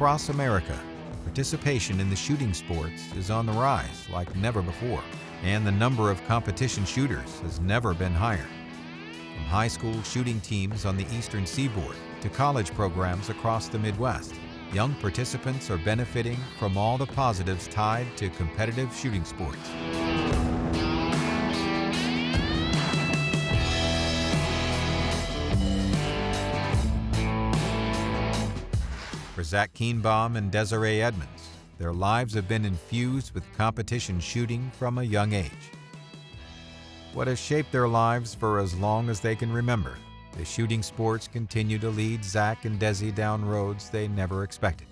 Across America, participation in the shooting sports is on the rise like never before, and the number of competition shooters has never been higher. From high school shooting teams on the Eastern Seaboard to college programs across the Midwest, young participants are benefiting from all the positives tied to competitive shooting sports. For Zach Kienbaum and Desirae Edmunds, their lives have been infused with competition shooting from a young age. What has shaped their lives for as long as they can remember, the shooting sports continue to lead Zach and Desi down roads they never expected.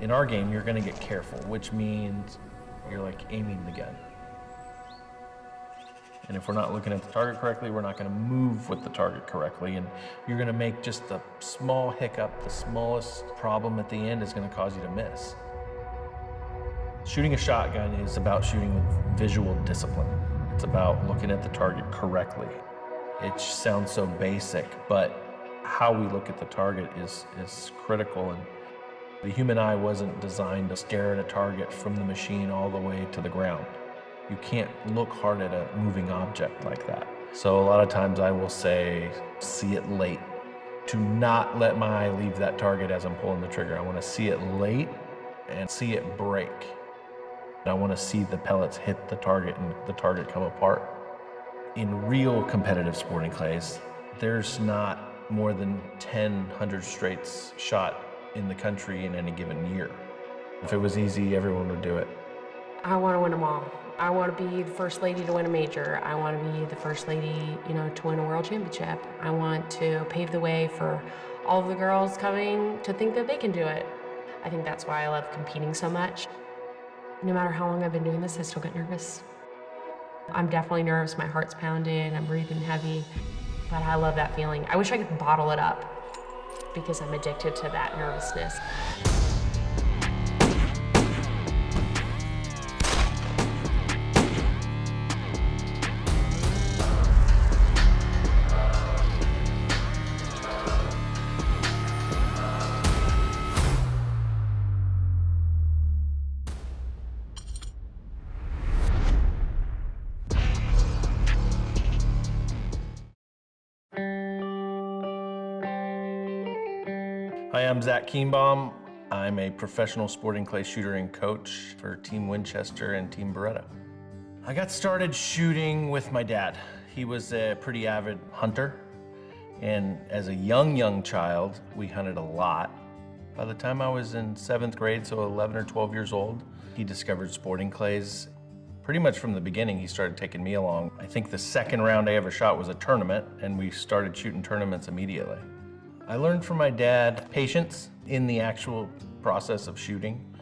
In our game, you're gonna get careful, which means you're like aiming the gun. And if we're not looking at the target correctly, we're not gonna move with the target correctly. And you're gonna make just a small hiccup, the smallest problem at the end is gonna cause you to miss. Shooting a shotgun is about shooting with visual discipline. It's about looking at the target correctly. It sounds so basic, but how we look at the target is critical. And the human eye wasn't designed to stare at a target from the machine all the way to the ground. You can't look hard at a moving object like that. So a lot of times I will say, see it late. To not let my eye leave that target as I'm pulling the trigger. I want to see it late and see it break. I want to see the pellets hit the target and the target come apart. In real competitive sporting clays, there's not more than 100 straights shot in the country in any given year. If it was easy, everyone would do it. I want to win them all. I want to be the first lady to win a major. I want to be the first lady, to win a world championship. I want to pave the way for all of the girls coming to think that they can do it. I think that's why I love competing so much. No matter how long I've been doing this, I still get nervous. I'm definitely nervous, my heart's pounding, I'm breathing heavy, but I love that feeling. I wish I could bottle it up, because I'm addicted to that nervousness. Hi, I'm Zach Kienbaum. I'm a professional sporting clay shooter and coach for Team Winchester and Team Beretta. I got started shooting with my dad. He was a pretty avid hunter, and as a young child, we hunted a lot. By the time I was in 7th grade, so 11 or 12 years old, he discovered sporting clays. Pretty much from the beginning, he started taking me along. I think the second round I ever shot was a tournament, and we started shooting tournaments immediately. I learned from my dad patience in the actual process of shooting.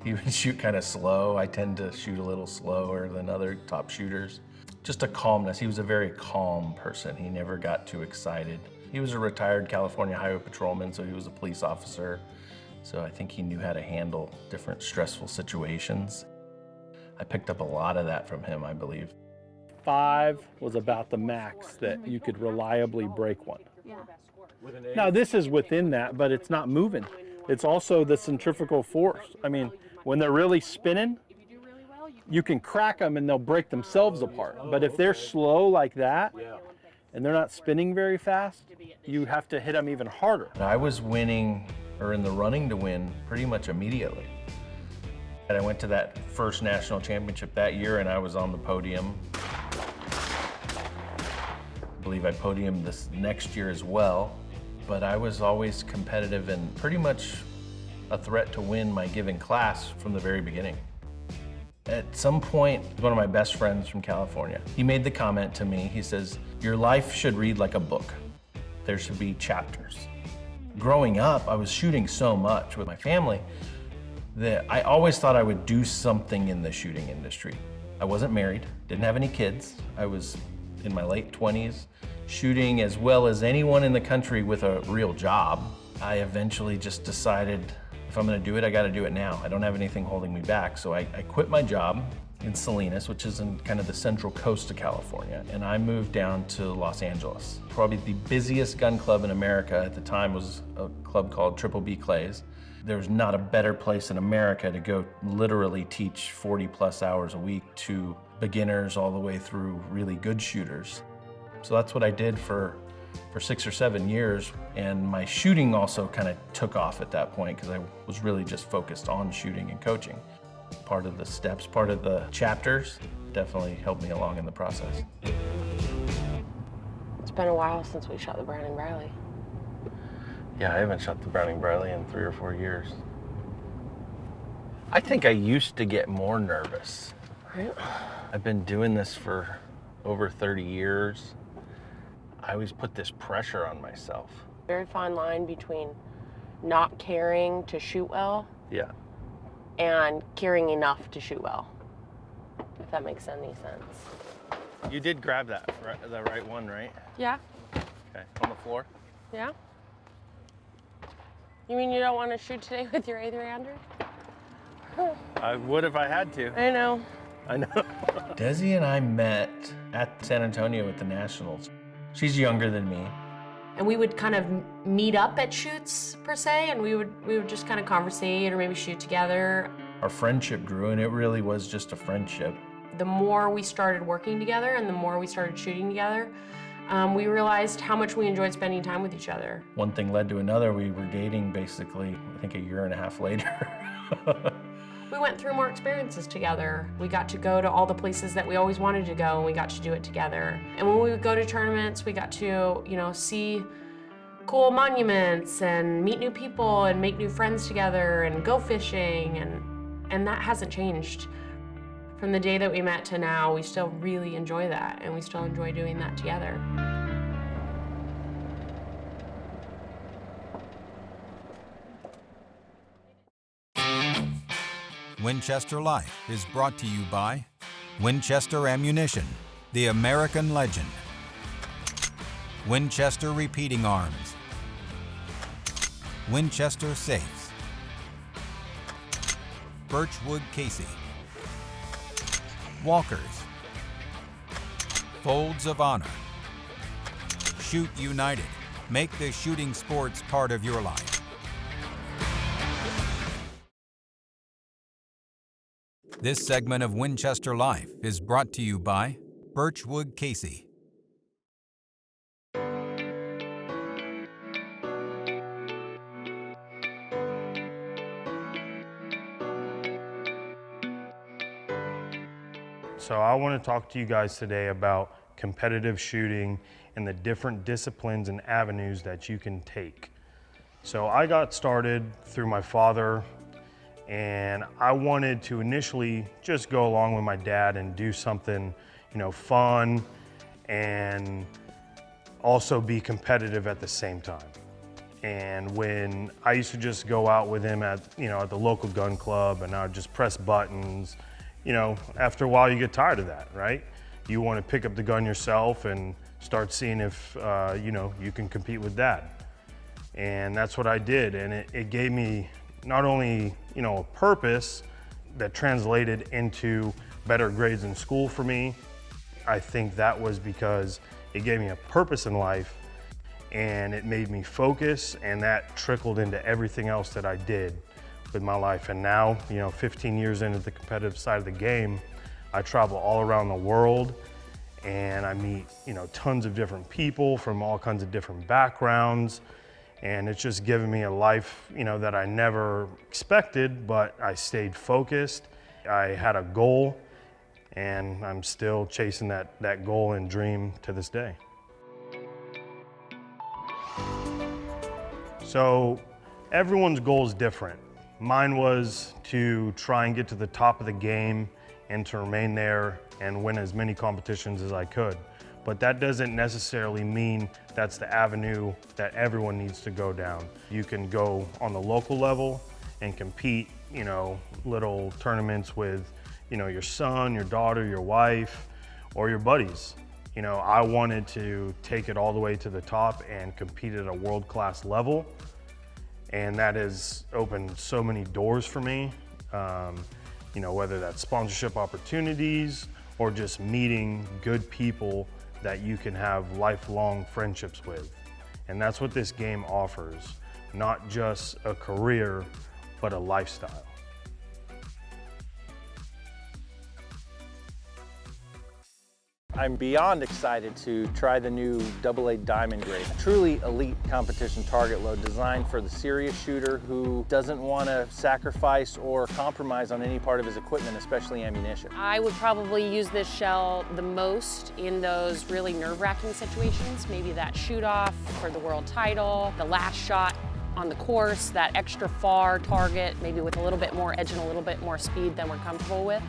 He would shoot kind of slow. I tend to shoot a little slower than other top shooters. Just a calmness. He was a very calm person. He never got too excited. He was a retired California highway patrolman, so he was a police officer. So I think he knew how to handle different stressful situations. I picked up a lot of that from him, I believe. 5 was about the max that you could reliably break one. Now this is within that, but it's not moving. It's also the centrifugal force. I mean, when they're really spinning, you can crack them and they'll break themselves apart. But if they're slow like that, and they're not spinning very fast, you have to hit them even harder. I was winning, or in the running to win, pretty much immediately. And I went to that first national championship that year and I was on the podium. I believe I podiumed this next year as well. But I was always competitive and pretty much a threat to win my given class from the very beginning. At some point, one of my best friends from California, he made the comment to me, he says, "Your life should read like a book." there should be chapters. Growing up, I was shooting so much with my family that I always thought I would do something in the shooting industry. I wasn't married, didn't have any kids. I was in my late 20s, shooting as well as anyone in the country with a real job. I eventually just decided, if I'm gonna do it, I gotta do it now. I don't have anything holding me back. So I quit my job in Salinas, which is in kind of the central coast of California, and I moved down to Los Angeles. Probably the busiest gun club in America at the time was a club called Triple B Clays. There's not a better place in America to go literally teach 40 plus hours a week to beginners all the way through really good shooters. So that's what I did for 6 or 7 years, and my shooting also kind of took off at that point because I was really just focused on shooting and coaching. Part of the steps, part of the chapters definitely helped me along in the process. It's been a while since we shot the Browning Briley. Yeah, I haven't shot the Browning Briley in 3 or 4 years. I think I used to get more nervous. Right. I've been doing this for over 30 years. I always put this pressure on myself. Very fine line between not caring to shoot well Yeah. and caring enough to shoot well, if that makes any sense. You did grab that, right, the right one, right? Yeah. Okay, on the floor? Yeah. You mean you don't want to shoot today with your A300? I would if I had to. I know. I know. Desi and I met at San Antonio at the Nationals. She's younger than me. And we would kind of meet up at shoots per se, and we would just kind of conversate or maybe shoot together. Our friendship grew, and it really was just a friendship. The more we started working together and the more we started shooting together, we realized how much we enjoyed spending time with each other. One thing led to another. We were dating basically, I think, 1.5 years later. We went through more experiences together. We got to go to all the places that we always wanted to go, and we got to do it together. And when we would go to tournaments, we got to, see cool monuments and meet new people and make new friends together and go fishing, and that hasn't changed. From the day that we met to now, we still really enjoy that, and we still enjoy doing that together. Winchester Life is brought to you by Winchester Ammunition, the American legend. Winchester Repeating Arms. Winchester Safes. Birchwood Casey. Walkers. Folds of Honor. Shoot United. Make the shooting sports part of your life. This segment of Winchester Life is brought to you by Birchwood Casey. So I want to talk to you guys today about competitive shooting and the different disciplines and avenues that you can take. So I got started through my father, and I wanted to initially just go along with my dad and do something, fun and also be competitive at the same time. And when I used to just go out with him at the local gun club, and I would just press buttons, after a while you get tired of that, right? You want to pick up the gun yourself and start seeing if, you can compete with that. And that's what I did. And it gave me not only, a purpose that translated into better grades in school for me. I think that was because it gave me a purpose in life, and it made me focus, and that trickled into everything else that I did with my life. And now, 15 years into the competitive side of the game, I travel all around the world, and I meet, tons of different people from all kinds of different backgrounds. And it's just given me a life, that I never expected, but I stayed focused. I had a goal, and I'm still chasing that goal and dream to this day. So everyone's goal is different. Mine was to try and get to the top of the game and to remain there and win as many competitions as I could. but that doesn't necessarily mean that's the avenue that everyone needs to go down. You can go on the local level and compete, you know, little tournaments with, you know, your son, your daughter, your wife, or your buddies. You know, I wanted to take it all the way to the top and compete at a world-class level, and that has opened so many doors for me. You know, whether that's sponsorship opportunities or just meeting good people that you can have lifelong friendships with. And that's what this game offers, not just a career, but a lifestyle. I'm beyond excited to try the new AA Diamond grade. Truly elite competition target load designed for the serious shooter who doesn't want to sacrifice or compromise on any part of his equipment, especially ammunition. I would probably use this shell the most in those really nerve-wracking situations, maybe that shoot-off for the world title, the last shot on the course, that extra far target, maybe with a little bit more edge and a little bit more speed than we're comfortable with.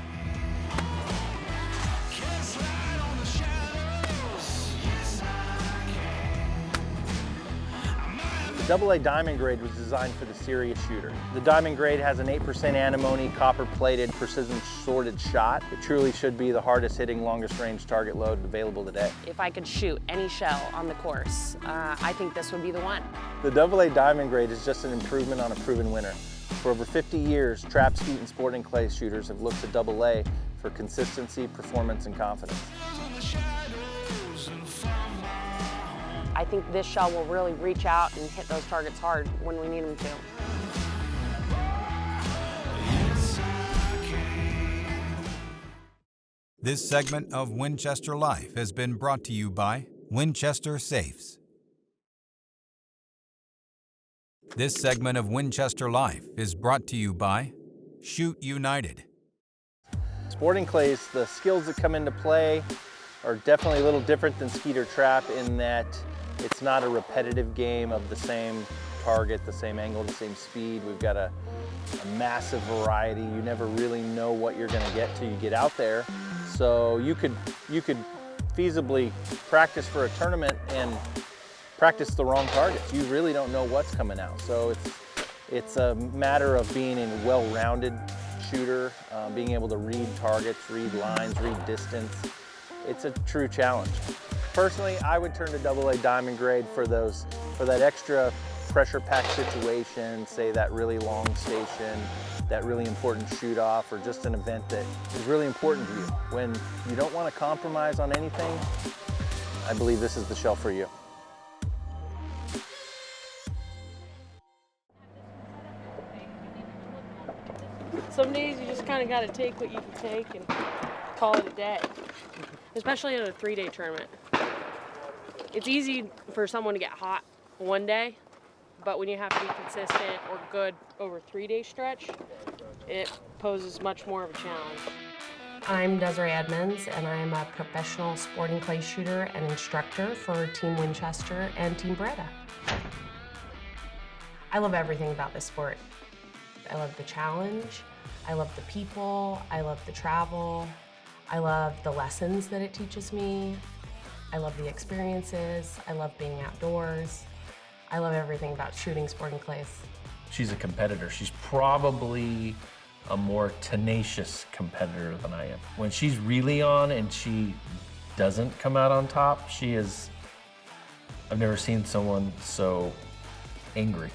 AA Diamond grade was designed for the serious shooter. The Diamond grade has an 8% antimony, copper-plated, precision-sorted shot. It truly should be the hardest hitting, longest range target load available today. If I could shoot any shell on the course, I think this would be the one. The AA Diamond grade is just an improvement on a proven winner. For over 50 years, trap, skeet, and sporting clay shooters have looked to AA for consistency, performance, and confidence. I think this shell will really reach out and hit those targets hard when we need them to. This segment of Winchester Life has been brought to you by Winchester Safes. This segment of Winchester Life is brought to you by Shoot United. Sporting clays, the skills that come into play are definitely a little different than skeet or trap in that it's not a repetitive game of the same target, the same angle, the same speed. We've got a massive variety. You never really know what you're gonna get till you get out there. So you could feasibly practice for a tournament and practice the wrong targets. You really don't know what's coming out. So it's a matter of being a well-rounded shooter, being able to read targets, read lines, read distance. It's a true challenge. Personally, I would turn to AA Diamond grade for that extra pressure pack situation, say that really long station, that really important shoot off, or just an event that is really important to you. When you don't want to compromise on anything, I believe this is the shell for you. Some days you just kind of got to take what you can take and call it a day, especially in a 3-day tournament. It's easy for someone to get hot one day, but when you have to be consistent or good over a 3-day stretch, it poses much more of a challenge. I'm Desirae Edmunds, and I'm a professional sporting clay shooter and instructor for Team Winchester and Team Beretta. I love everything about this sport. I love the challenge, I love the people, I love the travel, I love the lessons that it teaches me, I love the experiences, I love being outdoors, I love everything about shooting sporting clays. She's a competitor. She's probably a more tenacious competitor than I am. When she's really on and she doesn't come out on top, she is, I've never seen someone so angry.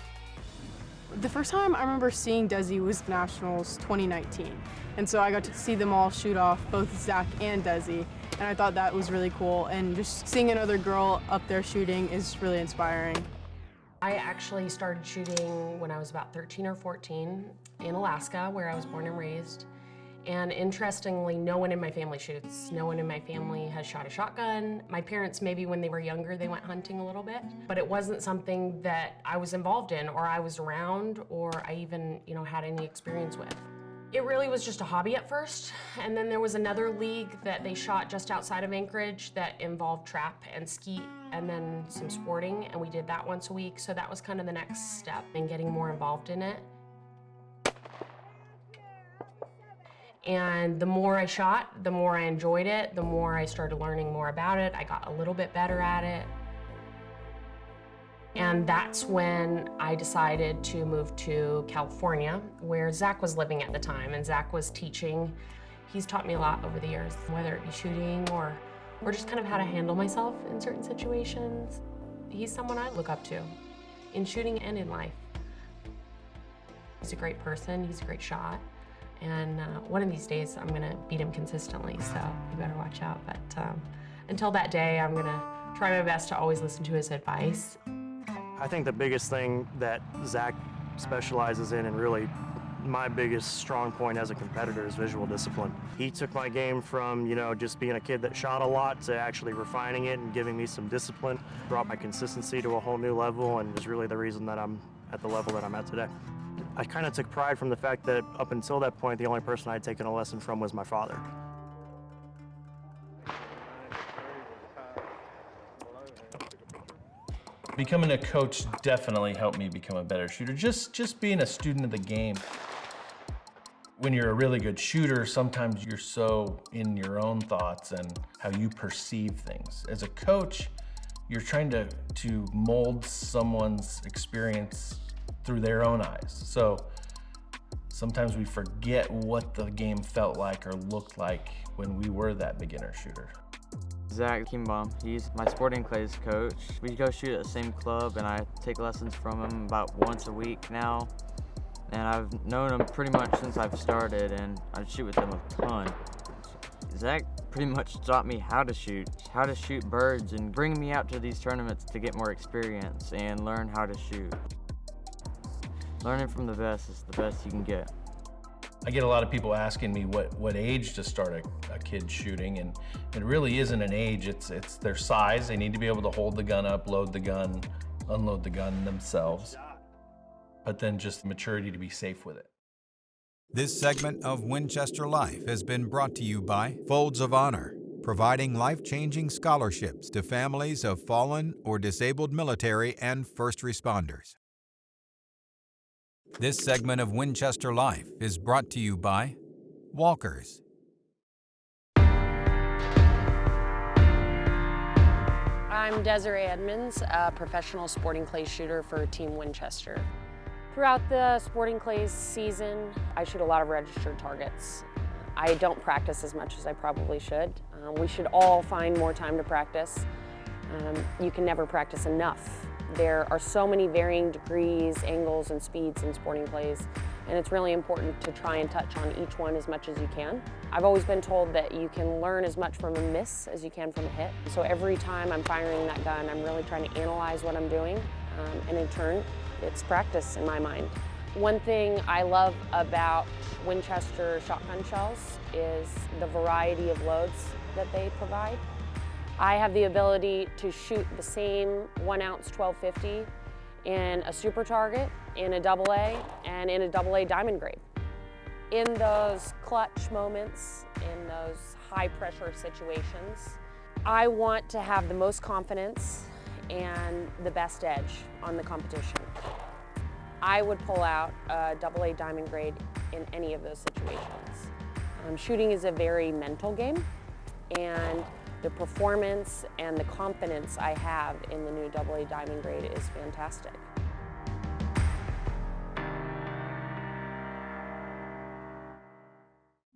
The first time I remember seeing Desi was Nationals 2019. And so I got to see them all shoot off, both Zach and Desi. And I thought that was really cool. And just seeing another girl up there shooting is really inspiring. I actually started shooting when I was about 13 or 14 in Alaska, where I was born and raised. And interestingly, no one in my family shoots. No one in my family has shot a shotgun. My parents, maybe when they were younger, they went hunting a little bit, but it wasn't something that I was involved in or I was around or I even, had any experience with. It really was just a hobby at first, and then there was another league that they shot just outside of Anchorage that involved trap and skeet and then some sporting, and we did that once a week, so that was kind of the next step in getting more involved in it. And the more I shot, the more I enjoyed it, the more I started learning more about it. I got a little bit better at it. And that's when I decided to move to California, where Zach was living at the time, and Zach was teaching. He's taught me a lot over the years, whether it be shooting or just kind of how to handle myself in certain situations. He's someone I look up to, in shooting and in life. He's a great person, he's a great shot, and one of these days I'm gonna beat him consistently, so you better watch out. But until that day, I'm gonna try my best to always listen to his advice. I think the biggest thing that Zach specializes in, and really my biggest strong point as a competitor, is visual discipline. He took my game from, just being a kid that shot a lot to actually refining it and giving me some discipline, brought my consistency to a whole new level, and is really the reason that I'm at the level that I'm at today. I kind of took pride from the fact that up until that point, the only person I'd taken a lesson from was my father. Becoming a coach definitely helped me become a better shooter. Just being a student of the game. When you're a really good shooter, sometimes you're so in your own thoughts and how you perceive things. As a coach, you're trying to mold someone's experience through their own eyes. So sometimes we forget what the game felt like or looked like when we were that beginner shooter. Zach Kienbaum, he's my sporting clays coach. We go shoot at the same club, and I take lessons from him about once a week now. And I've known him pretty much since I've started, and I shoot with him a ton. Zach pretty much taught me how to shoot birds, and bring me out to these tournaments to get more experience and learn how to shoot. Learning from the best is the best you can get. I get a lot of people asking me what age to start a kid shooting, and it really isn't an age, it's their size. They need to be able to hold the gun up, load the gun, unload the gun themselves, but then just maturity to be safe with it. This segment of Winchester Life has been brought to you by Folds of Honor, providing life-changing scholarships to families of fallen or disabled military and first responders. This segment of Winchester Life is brought to you by Walkers. I'm Desirae Edmunds, a professional sporting clays shooter for Team Winchester. Throughout the sporting clays season, I shoot a lot of registered targets. I don't practice as much as I probably should. We should all find more time to practice. You can never practice enough. There are so many varying degrees, angles, and speeds in sporting clays, and it's really important to try and touch on each one as much as you can. I've always been told that you can learn as much from a miss as you can from a hit. So every time I'm firing that gun, I'm really trying to analyze what I'm doing, and in turn, it's practice in my mind. One thing I love about Winchester shotgun shells is the variety of loads that they provide. I have the ability to shoot the same 1-ounce 1250 in a super target, in a AA, and in a AA diamond grade. In those clutch moments, in those high pressure situations, I want to have the most confidence and the best edge on the competition. I would pull out a AA diamond grade in any of those situations. Shooting is a very mental game, and the performance and the confidence I have in the new AA diamond grade is fantastic.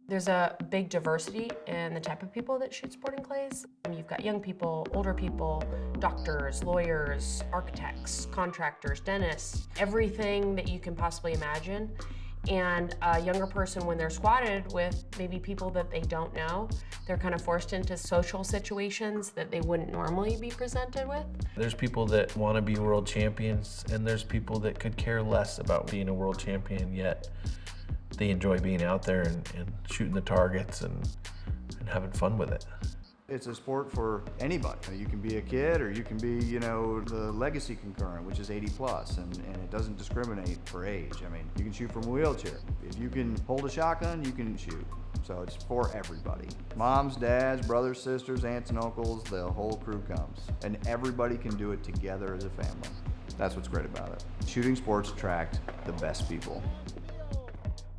There's a big diversity in the type of people that shoot sporting clays. You've got young people, older people, doctors, lawyers, architects, contractors, dentists, everything that you can possibly imagine. And a younger person, when they're squatted with maybe people that they don't know, they're kind of forced into social situations that they wouldn't normally be presented with. There's people that want to be world champions, and there's people that could care less about being a world champion, yet they enjoy being out there and shooting the targets and having fun with it. It's a sport for anybody. You can be a kid, or you can be, the legacy concurrent, which is 80 plus, and it doesn't discriminate for age. I mean, you can shoot from a wheelchair. If you can hold a shotgun, you can shoot. So it's for everybody. Moms, dads, brothers, sisters, aunts and uncles, the whole crew comes. And everybody can do it together as a family. That's what's great about it. Shooting sports attract the best people.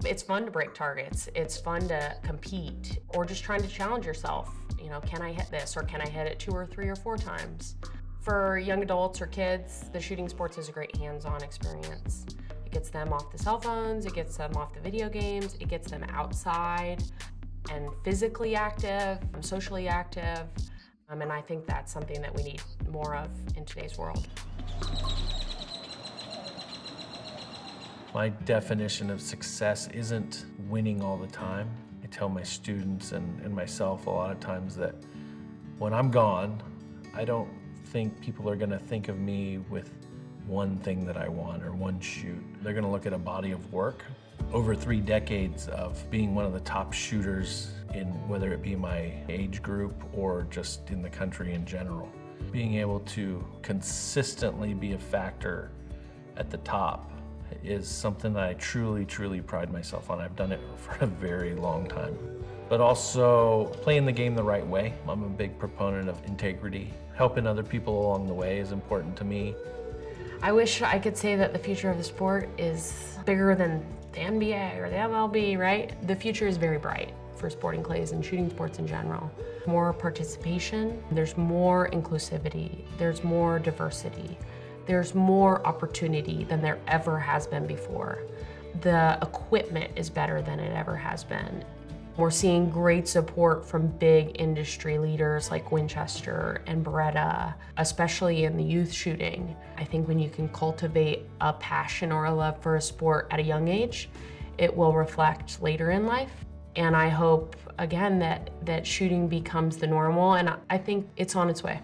It's fun to break targets. It's fun to compete or just trying to challenge yourself. You know, can I hit this or can I hit it 2 or 3 or 4 times? For young adults or kids, the shooting sports is a great hands-on experience. It gets them off the cell phones, it gets them off the video games, it gets them outside and physically active, socially active. And I think that's something that we need more of in today's world. My definition of success isn't winning all the time. I tell my students and myself a lot of times that when I'm gone, I don't think people are gonna think of me with one thing that I want or one shoot. They're gonna look at a body of work. Over 3 decades of being one of the top shooters in whether it be my age group or just in the country in general. Being able to consistently be a factor at the top is something that I truly, truly pride myself on. I've done it for a very long time. But also playing the game the right way. I'm a big proponent of integrity. Helping other people along the way is important to me. I wish I could say that the future of the sport is bigger than the NBA or the MLB, right? The future is very bright for sporting clays and shooting sports in general. More participation, there's more inclusivity, there's more diversity, there's more opportunity than there ever has been before. The equipment is better than it ever has been. We're seeing great support from big industry leaders like Winchester and Beretta, especially in the youth shooting. I think when you can cultivate a passion or a love for a sport at a young age, it will reflect later in life. And I hope, again, that shooting becomes the normal, and I think it's on its way.